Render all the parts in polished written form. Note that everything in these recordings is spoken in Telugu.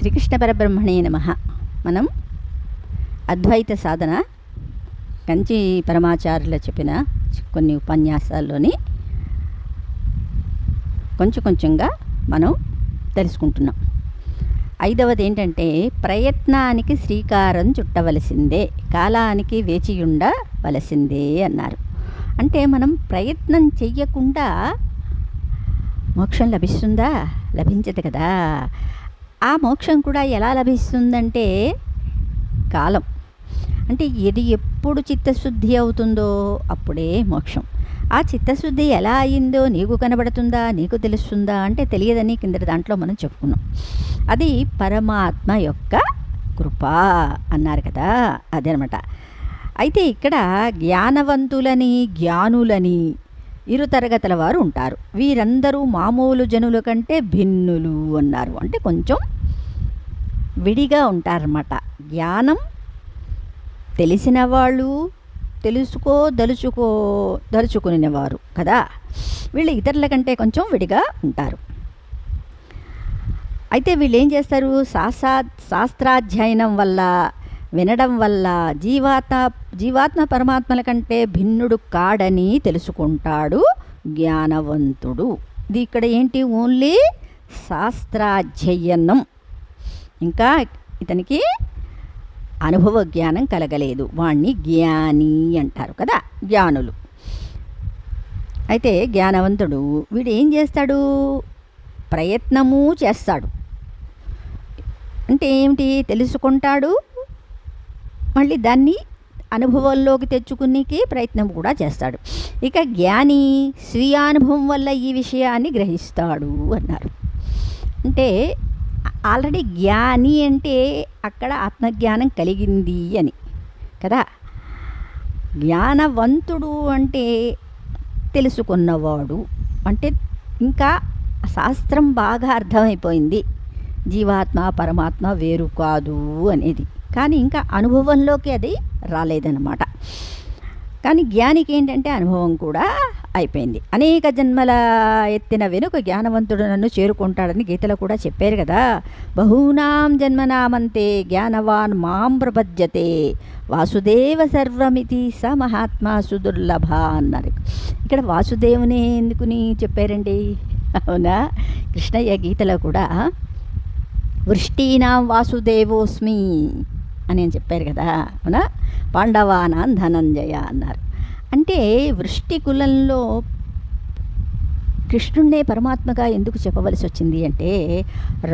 శ్రీకృష్ణ పరబ్రహ్మణే నమః. మనం అద్వైత సాధన కంచి పరమాచార్యులు చెప్పిన కొన్ని ఉపన్యాసాల్లోని కొంచెంగా మనం తెలుసుకుంటున్నాం. 5వది ఏంటంటే ప్రయత్నానికి శ్రీకారం చుట్టవలసిందే, కాలానికి వేచియుండవలసిందే అన్నారు. అంటే మనం ప్రయత్నం చెయ్యకుండా మోక్షం లభిస్తుందా? లభించదు కదా. ఆ మోక్షం కూడా ఎలా లభిస్తుందంటే కాలం. అంటే ఇది ఎప్పుడు చిత్తశుద్ధి అవుతుందో అప్పుడే మోక్షం. ఆ చిత్తశుద్ధి ఎలా అయిందో నీకు కనబడుతుందా, నీకు తెలుస్తుందా అంటే తెలియదని కిందటి దాంట్లో మనం చెప్పుకున్నాం. అది పరమాత్మ యొక్క కృప అన్నారు కదా, అదనమాట. అయితే ఇక్కడ జ్ఞానవంతులని జ్ఞానులని 2 తరగతుల వారు ఉంటారు. వీరందరూ మామూలు జనుల కంటే భిన్నులు అన్నారు. అంటే కొంచెం విడిగా ఉంటారన్నమాట. జ్ఞానం తెలిసిన వాళ్ళు, దలుచుకునేవారు కదా, వీళ్ళు ఇతరుల కంటే కొంచెం విడిగా ఉంటారు. అయితే వీళ్ళు ఏం చేస్తారు? శాస్త్రాధ్యయనం వల్ల, వినడం వల్ల జీవాత్మ పరమాత్మల కంటే భిన్నుడు కాడని తెలుసుకుంటాడు జ్ఞానవంతుడు. ఇది ఇక్కడ ఏంటి? ఓన్లీ శాస్త్రాధ్యయనం, ఇంకా ఇతనికి అనుభవ జ్ఞానం కలగలేదు. వాణ్ణి జ్ఞాని అంటారు కదా, జ్ఞానులు. అయితే జ్ఞానవంతుడు వీడు ఏం చేస్తాడు? ప్రయత్నము చేస్తాడు. అంటే ఏమిటి? తెలుసుకుంటాడు, మళ్ళీ దాన్ని అనుభవంలోకి తెచ్చుకునేకి ప్రయత్నం కూడా చేస్తాడు. ఇక జ్ఞాని స్వీయానుభవం వల్ల ఈ విషయాన్ని గ్రహిస్తాడు అన్నారు. అంటే ఆల్రెడీ జ్ఞాని అంటే అక్కడ ఆత్మజ్ఞానం కలిగింది అని కదా. జ్ఞానవంతుడు అంటే తెలుసుకున్నవాడు, అంటే ఇంకా శాస్త్రం బాగా అర్థమైపోయింది, జీవాత్మ పరమాత్మ వేరు కాదు అనేది. కానీ ఇంకా అనుభవంలోకి అది రాలేదన్నమాట. కానీ జ్ఞానికి ఏంటంటే అనుభవం కూడా అయిపోయింది. అనేక జన్మల ఎత్తిన వెనుక జ్ఞానవంతుడు నన్ను చేరుకుంటాడని గీతలో కూడా చెప్పారు కదా. బహూనాం జన్మనామంతే జ్ఞానవాన్ మాం ప్రపద్యతే వాసుదేవ సర్వమితి స మహాత్మా సుదుర్లభ అన్నారు. ఇక్కడ వాసుదేవుని ఎందుకుని చెప్పారండి? అవునా, కృష్ణయ్య గీతలో కూడా వృష్టీనాం వాసుదేవోస్మి అని చెప్పారు కదా. అవునా, పాండవానాం ధనంజయ అన్నారు. అంటే వృష్టి కులంలో కృష్ణుణ్ణే పరమాత్మగా ఎందుకు చెప్పవలసి వచ్చింది అంటే,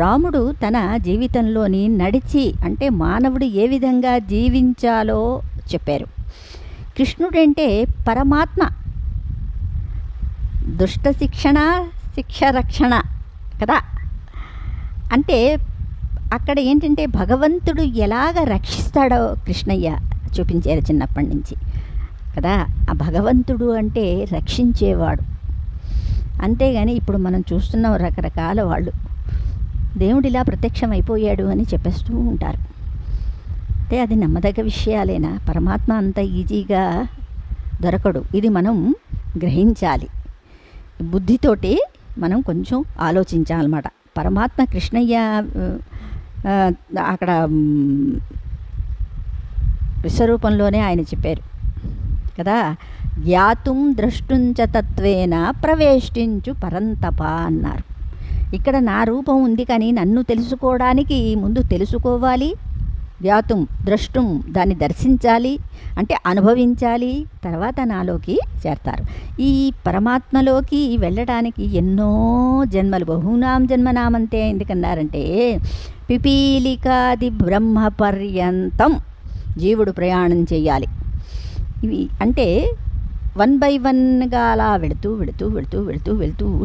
రాముడు తన జీవితంలోని నడిచి, అంటే మానవుడు ఏ విధంగా జీవించాలో చెప్పారు. కృష్ణుడంటే పరమాత్మ, దుష్ట శిక్షణ, శిక్ష రక్షణ కదా. అంటే అక్కడ ఏంటంటే భగవంతుడు ఎలాగ రక్షిస్తాడో కృష్ణయ్య చూపించారు చిన్నప్పటి నుంచి కదా. ఆ భగవంతుడు అంటే రక్షించేవాడు. అంతేగాని ఇప్పుడు మనం చూస్తున్న రకరకాల వాళ్ళు దేవుడు ఇలా ప్రత్యక్షం అయిపోయాడు అని చెప్పేస్తూ ఉంటారు. అంటే అది నమ్మదగ్గ విషయాలేనా? పరమాత్మ అంత ఈజీగా దొరకడు. ఇది మనం గ్రహించాలి. బుద్ధితోటి మనం కొంచెం ఆలోచించాలన్నమాట. పరమాత్మ కృష్ణయ్య అక్కడ విశ్వరూపంలోనే ఆయన చెప్పారు కదా, జ్ఞాతుం ద్రష్టుంచ తత్వేన ప్రవేష్టించు పరంతప అన్నారు. ఇక్కడ నా రూపం ఉంది, కానీ నన్ను తెలుసుకోవడానికి ముందు తెలుసుకోవాలి. జ్ఞాతుం ద్రష్టుం, దాన్ని దర్శించాలి, అంటే అనుభవించాలి, తర్వాత నాలోకి చేరతారు. ఈ పరమాత్మలోకి వెళ్ళడానికి ఎన్నో జన్మలు, బహూనాం జన్మనామంతే ఎందుకన్నారంటే పిపీలికాది బ్రహ్మ పర్యంతం జీవుడు ప్రయాణం చేయాలి. ఇవి అంటే 1 by 1గా అలా వెళుతూ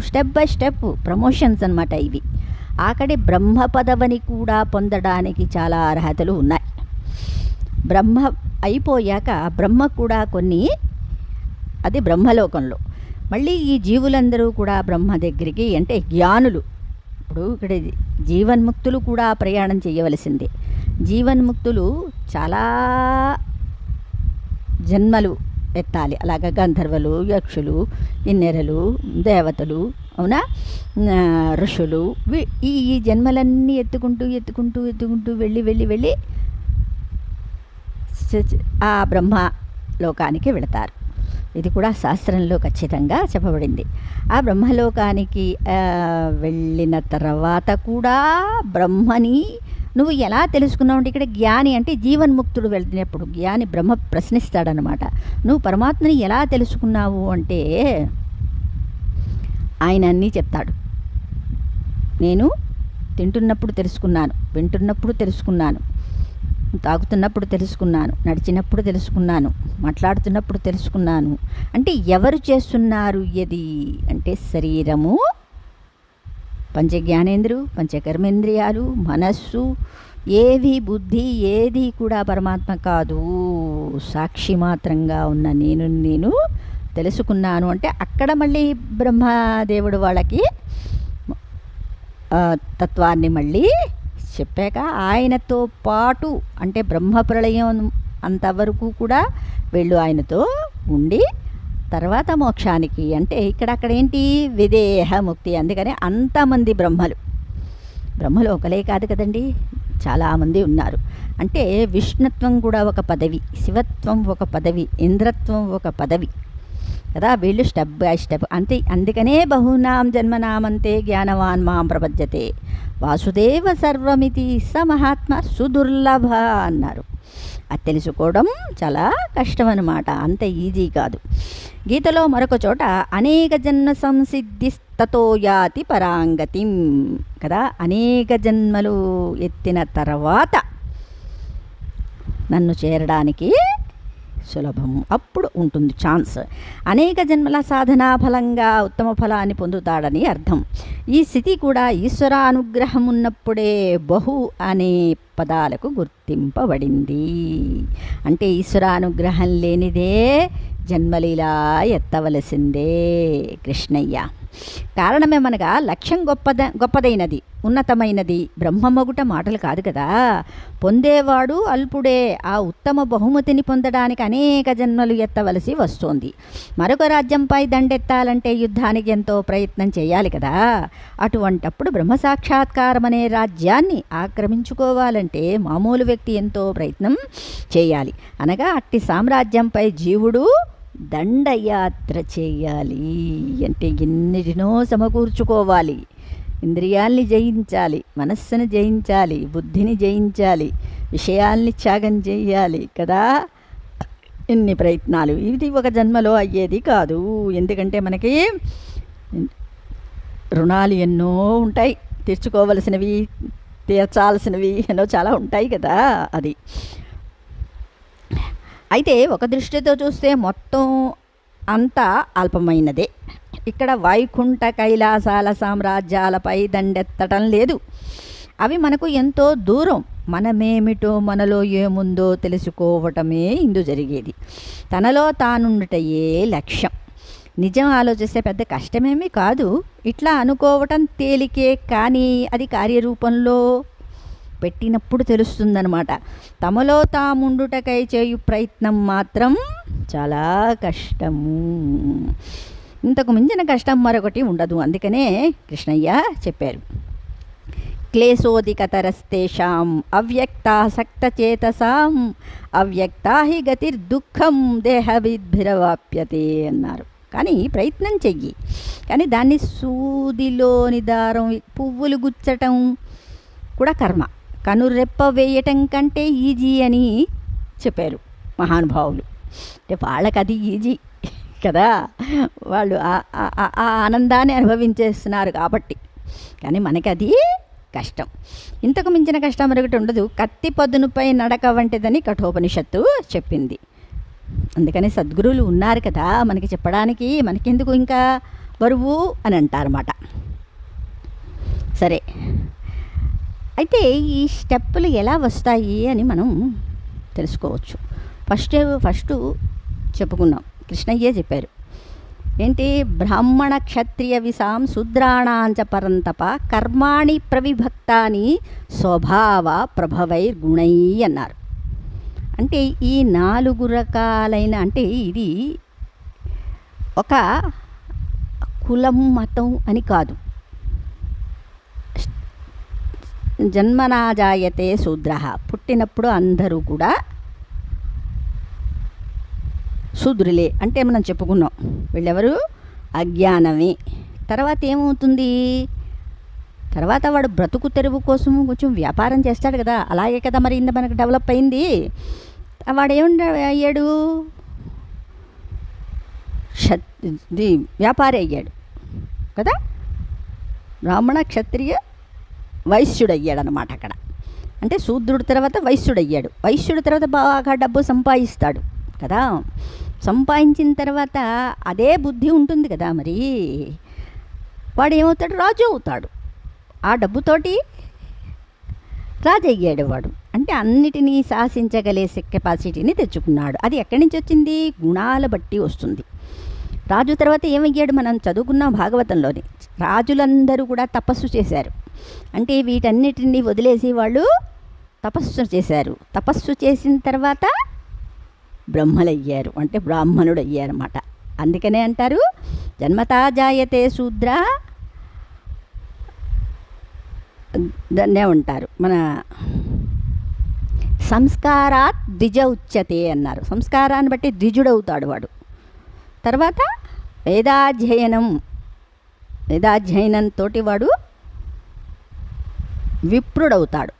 స్టెప్ బై స్టెప్ ప్రమోషన్స్ అన్నమాట ఇవి. అక్కడి బ్రహ్మ పదవిని కూడా పొందడానికి చాలా అర్హతలు ఉన్నాయి. బ్రహ్మ అయిపోయాక బ్రహ్మ కూడా కొన్ని, అది బ్రహ్మలోకంలో. మళ్ళీ ఈ జీవులందరూ కూడా బ్రహ్మ దగ్గరికి, అంటే జ్ఞానులు. ఇప్పుడు ఇక్కడ జీవన్ముక్తులు కూడా ప్రయాణం చేయవలసిందే. జీవన్ముక్తులు చాలా జన్మలు ఎత్తాలి. అలాగ గంధర్వులు, యక్షులు, కిన్నెరలు, దేవతలు అవునా? ఋషులు ఈ ఈ జన్మలన్నీ ఎత్తుకుంటూ ఎత్తుకుంటూ ఎత్తుకుంటూ వెళ్ళి వెళ్ళి వెళ్ళి ఆ బ్రహ్మ లోకానికి వెళతారు. ఇది కూడా శాస్త్రంలో ఖచ్చితంగా చెప్పబడింది. ఆ బ్రహ్మలోకానికి వెళ్ళిన తర్వాత కూడా బ్రహ్మని నువ్వు ఎలా తెలుసుకున్నావు అంటే, ఇక్కడ జ్ఞాని అంటే జీవన్ముక్తుడు వెళ్తున్నప్పుడు జ్ఞాని బ్రహ్మ ప్రశ్నిస్తాడనమాట. నువ్వు పరమాత్మని ఎలా తెలుసుకున్నావు అంటే ఆయన అన్నీ చెప్తాడు. నేను తింటున్నప్పుడు తెలుసుకున్నాను, వింటున్నప్పుడు తెలుసుకున్నాను, తాగుతున్నప్పుడు తెలుసుకున్నాను, నడిచినప్పుడు తెలుసుకున్నాను, మాట్లాడుతున్నప్పుడు తెలుసుకున్నాను. అంటే ఎవరు చేస్తున్నారు ఇది అంటే శరీరము, పంచజ్ఞానేంద్రులు, పంచకర్మేంద్రియాలు, మనస్సు, ఏవి బుద్ధి ఏది కూడా పరమాత్మ కాదు, సాక్షి మాత్రంగా ఉన్న నేను తెలుసుకున్నాను. అంటే అక్కడ మళ్ళీ బ్రహ్మదేవుడు వాళ్ళకి తత్వాన్ని మళ్ళీ చెప్పాక ఆయనతో పాటు అంటే బ్రహ్మప్రళయం అంతవరకు కూడా వెళ్ళు ఆయనతో ఉండి తర్వాత మోక్షానికి అంటే అక్కడ ఏంటి విదేహ ముక్తి. అందుకని అంతమంది బ్రహ్మలు ఒకలే కాదు కదండి, చాలామంది ఉన్నారు. అంటే విష్ణుత్వం కూడా ఒక పదవి, శివత్వం ఒక పదవి, ఇంద్రత్వం ఒక పదవి కదా. వీళ్ళు స్టెప్ బై స్టెప్ అంతే. అందుకనే బహూనాం జన్మనామంతే జ్ఞానవాన్ మాం ప్రపద్యతే వాసుదేవ సర్వమితి స మహాత్మ సుదుర్లభ అన్నారు. అది తెలుసుకోవడం చాలా కష్టం అన్నమాట, అంత ఈజీ కాదు. గీతలో మరొక చోట అనేక జన్మ సంసిద్ధిస్తతో యాతి పరాంగతిం కదా. అనేక జన్మలు ఎత్తిన తర్వాత నన్ను చేరడానికి సులభం, అప్పుడు ఉంటుంది ఛాన్స్. అనేక జన్మల సాధనా ఫలంగా ఉత్తమ ఫలాన్ని పొందుతాడని అర్థం. ఈ స్థితి కూడా ఈశ్వరానుగ్రహం ఉన్నప్పుడే బహు అనే పదాలకు గుర్తింపబడింది. అంటే ఈశ్వరానుగ్రహం లేనిదే జన్మలీలా ఎత్తవలసిందే కృష్ణయ్య. కారణమేమనగా లక్ష్యం గొప్పదైనది, ఉన్నతమైనది. బ్రహ్మమొగుట మాటలు కాదు కదా. పొందేవాడు అల్పుడే. ఆ ఉత్తమ బహుమతిని పొందడానికి అనేక జన్మలు ఎత్తవలసి వస్తోంది. మరొక రాజ్యంపై దండెత్తాలంటే యుద్ధానికి ఎంతో ప్రయత్నం చేయాలి కదా. అటువంటప్పుడు బ్రహ్మసాక్షాత్కారం అనే రాజ్యాన్ని ఆక్రమించుకోవాలంటే మామూలు వ్యక్తి ఎంతో ప్రయత్నం చేయాలి. అనగా అట్టి సామ్రాజ్యంపై జీవుడు దండయాత్ర చేయాలి. అంటే ఎన్నిటినో సమకూర్చుకోవాలి. ఇంద్రియాల్ని జయించాలి, మనస్సును జయించాలి, బుద్ధిని జయించాలి, విషయాల్ని త్యాగం చేయాలి కదా. ఇన్ని ప్రయత్నాలు, ఇది ఒక జన్మలో అయ్యేది కాదు. ఎందుకంటే మనకి రుణాలు ఎన్నో ఉంటాయి, తీర్చుకోవలసినవి, తీర్చాల్సినవి ఎన్నో చాలా ఉంటాయి కదా. అది అయితే ఒక దృష్టితో చూస్తే మొత్తం అంతా అల్పమైనదే. ఇక్కడ వైకుంఠ కైలాసాల సామ్రాజ్యాలపై దండెత్తడం లేదు. అవి మనకు ఎంతో దూరం. మనమేమిటో, మనలో ఏముందో తెలుసుకోవటమే ఇందు జరిగేది. తనలో తానుండుటయే లక్ష్యం. నిజం ఆలోచిస్తే పెద్ద కష్టమేమీ కాదు. ఇట్లా అనుకోవటం తేలికే, కానీ అది కార్యరూపంలో పెట్టినప్పుడు తెలుస్తుందన్నమాట. తమలో తాముండుటకై చేయు ప్రయత్నం మాత్రం చాలా కష్టము. ఇంతకు మించిన కష్టం మరొకటి ఉండదు. అందుకనే కృష్ణయ్య చెప్పారు, క్లేశోధికతరస్తేషాం అవ్యక్తాసక్తచేతసాం అవ్యక్తా హి గతిర్దుఃఖం దేహవిద్భిరవాప్యతే అన్నారు. కానీ ప్రయత్నం చెయ్యి. కానీ దాన్ని సూదిలోని దారం పువ్వులు గుచ్చటం కూడా కర్మ. కనురెప్ప వేయటం కంటే ఈజీ అని చెప్పారు మహానుభావులు. అంటే వాళ్ళకి అది ఈజీ కదా, వాళ్ళు ఆ ఆనందాన్ని అనుభవించేస్తున్నారు కాబట్టి. కానీ మనకి అది కష్టం. ఇంతకు మించిన కష్టం మరొకటి ఉండదు. కత్తి పదునుపై నడక వంటిదని కఠోపనిషత్తు చెప్పింది. అందుకని సద్గురువులు ఉన్నారు కదా మనకి చెప్పడానికి, మనకెందుకు ఇంకా బరువు అని అంటారన్నమాట. సరే, అయితే ఈ స్టెప్పులు ఎలా వస్తాయి అని మనం తెలుసుకోవచ్చు. ఫస్ట్ చెప్పుకున్నాం, కృష్ణయ్యే చెప్పారు. ఏంటి? బ్రాహ్మణ క్షత్రియ విసాం శూద్రాణాంచ పరంతప కర్మాణి ప్రవిభక్తాని స్వభావ ప్రభవైర్గుణై అన్నారు. అంటే ఈ 4 రకాలైన, అంటే ఇది ఒక కులం మతం అని కాదు. జన్మనా జాయతే శూద్ర, పుట్టినప్పుడు అందరూ కూడా శూద్రులే అంటే మనం చెప్పుకున్నాం. వీళ్ళెవరు? అజ్ఞానమే. తర్వాత ఏమవుతుంది? తర్వాత వాడు బ్రతుకు తెరువు కోసం కొంచెం వ్యాపారం చేస్తాడు కదా, అలాగే కదా మరి ఇంత మనకు డెవలప్ అయింది. వాడేమంటే అయ్యాడు? వ్యాపారి అయ్యాడు కదా. బ్రాహ్మణ, క్షత్రియ, వైశ్యుడు అయ్యాడు అనమాట అక్కడ. అంటే శూద్రుడి తర్వాత వైశ్యుడు అయ్యాడు. వైశ్యుడి తర్వాత బాగా డబ్బు సంపాదిస్తాడు కదా. సంపాదించిన తర్వాత అదే బుద్ధి ఉంటుంది కదా, మరి వాడు ఏమవుతాడు? రాజు అవుతాడు. ఆ డబ్బుతోటి రాజు అయ్యాడు వాడు. అంటే అన్నిటినీ శాసించగలే కెపాసిటీని తెచ్చుకున్నాడు. అది ఎక్కడి నుంచి వచ్చింది? గుణాల బట్టి వస్తుంది. రాజు తర్వాత ఏమయ్యాడు? మనం చదువుకున్నాం భాగవతంలోని. రాజులందరూ కూడా తపస్సు చేశారు. అంటే వీటన్నిటిని వదిలేసి వాళ్ళు తపస్సు చేశారు. తపస్సు చేసిన తర్వాత బ్రహ్మలయ్యారు, అంటే బ్రాహ్మణుడు అయ్యారన్నమాట. అందుకనే అంటారు జన్మతా జాయతే శూద్ర, దాన్నే ఉంటారు మన సంస్కారాత్ ద్విజ ఉచ్యతే అన్నారు. సంస్కారాన్ని బట్టి ద్విజుడవుతాడు వాడు. తర్వాత వేదాధ్యయనంతో వాడు విప్రుడవుతాడు.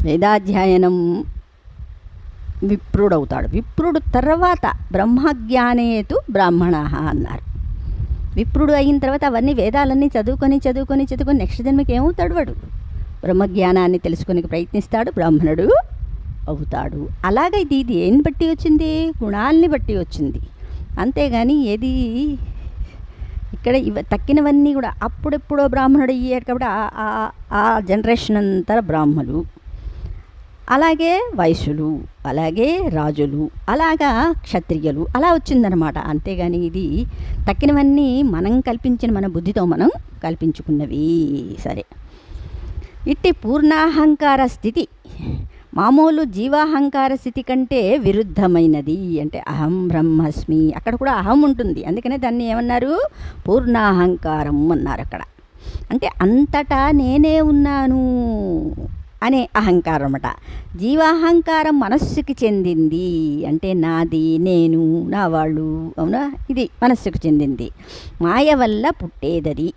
వేదాధ్యయనం విప్రుడవుతాడు. విప్రుడు తర్వాత బ్రహ్మజ్ఞానేతు బ్రాహ్మణ అన్నారు. విప్రుడు అయిన తర్వాత అవన్నీ వేదాలన్నీ చదువుకొని నెక్స్ట్ జన్మకి ఏమవుతాడు? వాడు బ్రహ్మజ్ఞానాన్ని తెలుసుకొని ప్రయత్నిస్తాడు, బ్రాహ్మణుడు అవుతాడు. అలాగే ఇది దేన్ని బట్టి వచ్చింది? గుణాలని బట్టి వచ్చింది. అంతేగాని ఏది ఇక్కడ తక్కినవన్నీ కూడా అప్పుడెప్పుడో బ్రాహ్మణుడు అయ్యాడు కాబట్టి ఆ జనరేషన్ అంతా బ్రాహ్మణులు, అలాగే వైశ్యులు, అలాగే రాజులు, అలాగా క్షత్రియులు, అలా వచ్చిందనమాట. అంతేగాని ఇది తక్కినవన్నీ మనం కల్పించిన మన బుద్ధితో మనం కల్పించుకున్నవి. సరే, ఇట్టి పూర్ణాహంకార స్థితి మామూలు జీవాహంకార స్థితి కంటే విరుద్ధమైనది. అంటే అహం బ్రహ్మస్మి, అక్కడ కూడా అహం ఉంటుంది. అందుకనే దాన్ని ఏమన్నారు? పూర్ణాహంకారం అన్నారు అక్కడ. అంటే అంతటా నేనే ఉన్నాను అనే అహంకారం అన్నమాట. జీవాహంకారం మనస్సుకి చెందింది. అంటే నాది, నేను, నా వాళ్ళు, అవునా, ఇది మనస్సుకు చెందింది. మాయ వల్ల పుట్టేదది.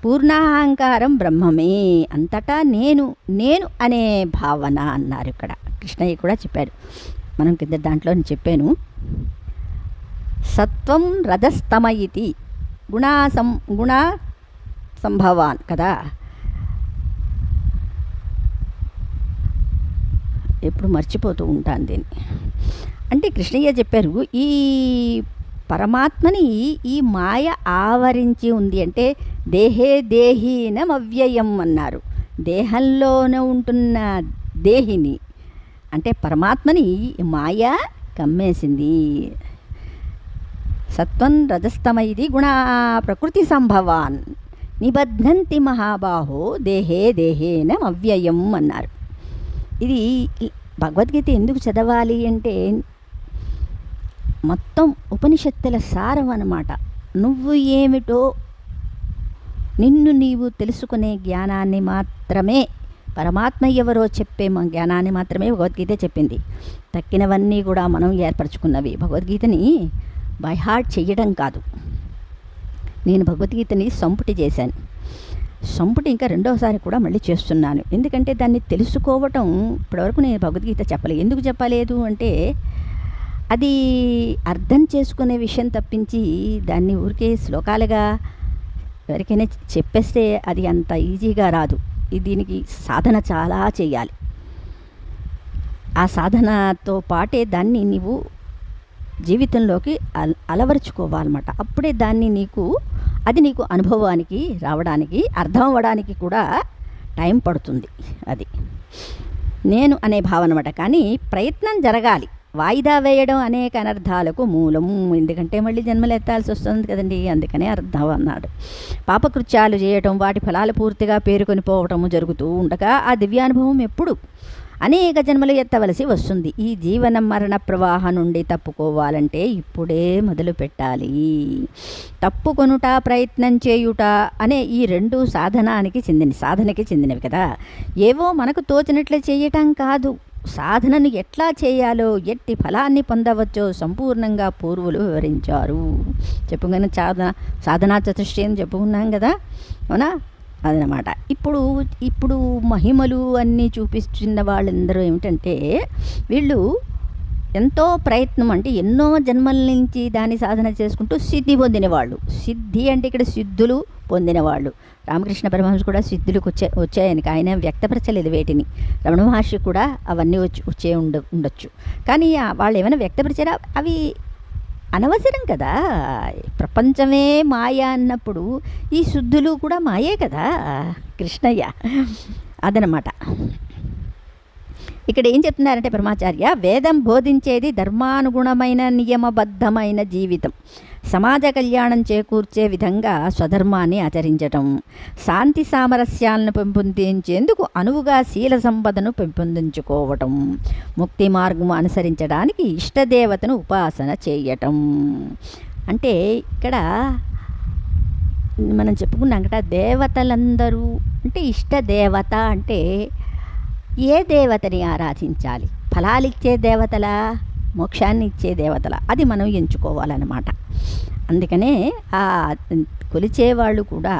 పూర్ణాహంకారం బ్రహ్మమే, అంతటా నేను అనే భావన అన్నారు ఇక్కడ. కృష్ణయ్య కూడా చెప్పాడు, మనం కింద దాంట్లో చెప్పాను. సత్వం రజస్తమ ఇతి గుణ సంభవాన్ కదా. ఎప్పుడు మర్చిపోతూ ఉంటాను దీన్ని. అంటే కృష్ణయ్య చెప్పారు, ఈ పరమాత్మని ఈ మాయ ఆవరించి ఉంది. అంటే దేహే దేహీనం అవ్యయం అన్నారు. దేహంలోనే ఉంటున్న దేహిని అంటే పరమాత్మని మాయ కమ్మేసింది. సత్వం రజస్తమ ఇది గుణ ప్రకృతి సంభవాన్ నిబధ్నంతి మహాబాహో దేహే దేహేనం అవ్యయం అన్నారు. ఇది భగవద్గీత ఎందుకు చదవాలి అంటే మొత్తం ఉపనిషత్తుల సారం అన్నమాట. నువ్వు ఏమిటో నిన్ను నీవు తెలుసుకునే జ్ఞానాన్ని మాత్రమే, పరమాత్మ ఎవరో చెప్పే జ్ఞానాన్ని మాత్రమే భగవద్గీత చెప్పింది. తక్కినవన్నీ కూడా మనం ఏర్పరచుకున్నవి. భగవద్గీతని బై హార్ట్ చెయ్యడం కాదు. నేను భగవద్గీతని సంపుటి చేశాను. సంపుటి ఇంకా రెండోసారి కూడా మళ్ళీ చేస్తున్నాను. ఎందుకంటే దాన్ని తెలుసుకోవటం ఇప్పటివరకు నేను భగవద్గీత చెప్పలేదు. ఎందుకు చెప్పలేదు అంటే అది అర్థం చేసుకునే విషయం తప్పించి దాన్ని ఊరికే శ్లోకాలుగా ఎవరికైనా చెప్పేస్తే అది అంత ఈజీగా రాదు. దీనికి సాధన చాలా చేయాలి. ఆ సాధనతో పాటే దాన్ని నీవు జీవితంలోకి అలవరుచుకోవాలన్నమాట. అప్పుడే దాన్ని అది నీకు అనుభవానికి రావడానికి, అర్థం అవ్వడానికి కూడా టైం పడుతుంది. అది నేను అనే భావన అన్నమాట. కానీ ప్రయత్నం జరగాలి. వాయిదా వేయడం అనేక అనర్థాలకు మూలం. ఎందుకంటే మళ్ళీ జన్మలు ఎత్తాల్సి వస్తుంది కదండి. అందుకనే అర్థం అన్నాడు. పాపకృత్యాలు చేయటం, వాటి ఫలాలు పూర్తిగా పేరుకొని పోవటము జరుగుతూ ఉండగా ఆ దివ్యానుభవం ఎప్పుడు అనేక జన్మలు ఎత్తవలసి వస్తుంది. ఈ జీవన మరణ ప్రవాహం నుండి తప్పుకోవాలంటే ఇప్పుడే మొదలు పెట్టాలి. తప్పుకొనుట, ప్రయత్నం చేయుట అనే ఈ రెండు సాధనకి చెందినవి కదా. ఏవో మనకు తోచినట్లు చేయటం కాదు, సాధనను ఎట్లా చేయాలో, ఎట్టి ఫలాన్ని పొందవచ్చో సంపూర్ణంగా పూర్వులు వివరించారు. చెప్పుకున్న సాధనా చతుష్టయం చెప్పుకున్నాం కదా, అవునా? అదనమాట. ఇప్పుడు మహిమలు అన్నీ చూపిస్తున్న వాళ్ళందరూ ఏమిటంటే, వీళ్ళు ఎంతో ప్రయత్నం, అంటే ఎన్నో జన్మల నుంచి దాన్ని సాధన చేసుకుంటూ సిద్ధి పొందినవాళ్ళు. సిద్ధి అంటే ఇక్కడ సిద్ధులు పొందినవాళ్ళు. రామకృష్ణ పరమహంస కూడా సిద్ధులకు వచ్చాయని ఆయన వ్యక్తపరచలేదు వేటిని. రమణ మహర్షి కూడా అవన్నీ వచ్చే ఉండొచ్చు. కానీ వాళ్ళు ఏమైనా వ్యక్తపరిచారా? అవి అనవసరం కదా. ప్రపంచమే మాయ అన్నప్పుడు ఈ శుద్ధులు కూడా మాయే కదా కృష్ణయ్య. అదనమాట. ఇక్కడ ఏం చెప్తున్నారంటే పరమాచార్య, వేదం బోధించేది ధర్మానుగుణమైన నియమబద్ధమైన జీవితం, సమాజ కళ్యాణం చేకూర్చే విధంగా స్వధర్మాన్ని ఆచరించటం, శాంతి సామరస్యాలను పెంపొందించేందుకు అనువుగా శీల సంపదను పెంపొందించుకోవటం, ముక్తి మార్గం అనుసరించడానికి ఇష్టదేవతను ఉపాసన చేయటం. అంటే ఇక్కడ మనం చెప్పుకున్నాం కదా, దేవతలందరూ అంటే ఇష్టదేవత అంటే ఏ దేవతని ఆరాధించాలి? ఫలాలిచ్చే దేవతలా, మోక్షాన్ని ఇచ్చే దేవతల, అది మనం ఎంచుకోవాలన్నమాట. అందుకనే ఆ కొలిచేవాళ్ళు కూడా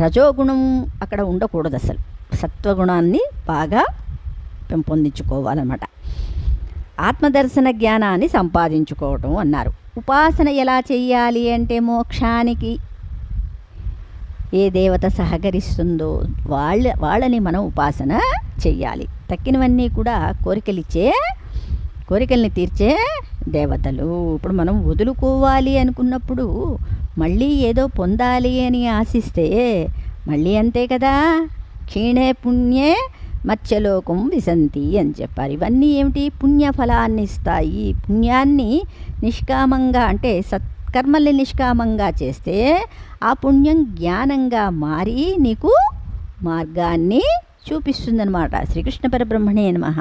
రజోగుణం అక్కడ ఉండకూడదు, అసలు సత్వగుణాన్ని బాగా పెంపొందించుకోవాలన్నమాట. ఆత్మదర్శన జ్ఞానాన్ని సంపాదించుకోవటం అన్నారు. ఉపాసన ఎలా చెయ్యాలి అంటే, మోక్షానికి ఏ దేవత సహకరిస్తుందో వాళ్ళని మనం ఉపాసన చెయ్యాలి. తక్కినవన్నీ కూడా కోరికల్ని తీర్చే దేవతలు. ఇప్పుడు మనం వదులుకోవాలి అనుకున్నప్పుడు మళ్ళీ ఏదో పొందాలి అని ఆశిస్తే మళ్ళీ అంతే కదా. క్షీణే పుణ్యే మత్స్యలోకం విశంతి అని చెప్పారు. ఇవన్నీ ఏమిటి? పుణ్యఫలాన్ని ఇస్తాయి. పుణ్యాన్ని నిష్కామంగా, అంటే సత్కర్మల్ని నిష్కామంగా చేస్తే ఆ పుణ్యం జ్ఞానంగా మారి నీకు మార్గాన్ని చూపిస్తుందన్నమాట. శ్రీకృష్ణ పరబ్రహ్మణే నమః.